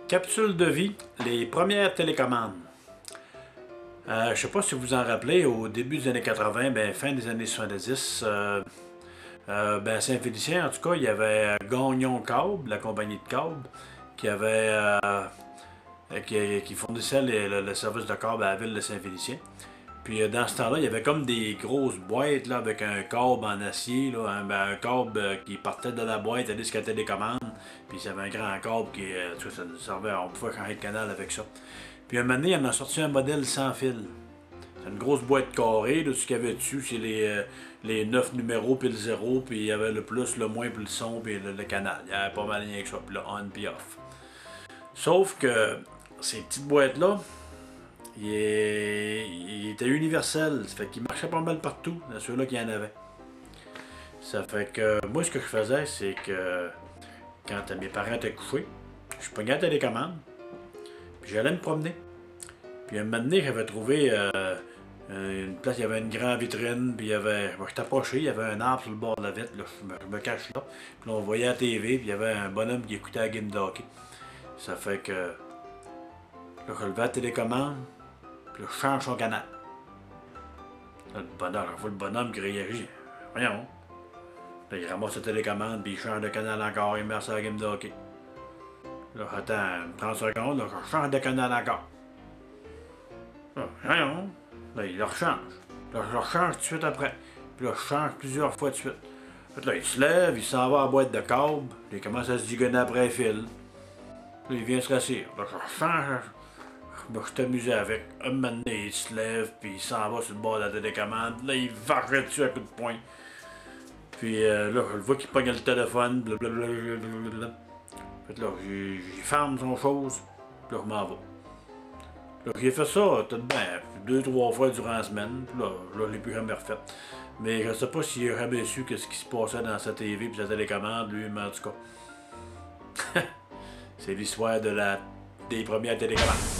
Capsule de vie, les premières télécommandes. Je ne sais pas si vous vous en rappelez, au début des années 80, fin des années 70, à Saint-Félicien, en tout cas, il y avait Gagnon Câble, la compagnie de câble, qui fournissait le service de câble à la ville de Saint-Félicien. Puis dans ce temps-là, il y avait comme des grosses boîtes là, avec un câble en acier, là, un câble qui partait de la boîte, allait jusqu'à la télécommande. Puis il y avait un grand câble qui ça nous servait, on pouvait changer de canal avec ça. Puis un moment donné, il en a sorti un modèle sans fil. C'est une grosse boîte carrée, là, tout ce qu'il y avait dessus, c'est les 9 numéros, puis le 0, puis il y avait le plus, le moins, puis le son, puis le canal. Il y avait pas mal rien que ça, puis le on, puis off. Sauf que ces petites boîtes-là, il était universel, ça fait qu'il marchait pas mal partout, dans ceux-là qui en avaient. Ça fait que moi, ce que je faisais, c'est que quand mes parents étaient couchés, je pognais la télécommande, puis j'allais me promener. Puis un moment donné, j'avais trouvé une place, il y avait une grande vitrine, puis il y avait. Moi, j'étais approché, il y avait un arbre sur le bord de la vitre, là, je me cache là. Puis là, on voyait la TV, puis il y avait un bonhomme qui écoutait la game de hockey. Ça fait que. Là, je levais la télécommande, puis là, je change son canal. Là, je vois le bonhomme qui réagit. Voyons. Là, il ramasse la télécommande, puis il change de canal encore, il met ça à la game de hockey. Là, attends 30 secondes, là, je change de canal encore. Là, voyons. Là, il le rechange. Là, je le rechange tout de suite après. Puis là, je change plusieurs fois de suite. Là, il se lève, il s'en va à la boîte de câble, puis il commence à se digonner après le fil. Là, il vient se rasseoir. Là, je rechange. Là, je t'amusais avec. Un moment donné, il se lève, puis il s'en va sur le bord de la télécommande. Là, il varrait dessus à coups de poing. Puis là, je le vois qu'il pogne le téléphone, blablabla. Fait que là, j'ai ferme son chose, puis là, je m'en vais. Là, j'ai fait ça tout de bien, 2-3 fois durant la semaine, puis là, je l'ai plus jamais refait. Mais je sais pas s'il a jamais su ce qui se passait dans sa TV et sa télécommande, lui, mais en tout cas. C'est l'histoire des premières télécommandes.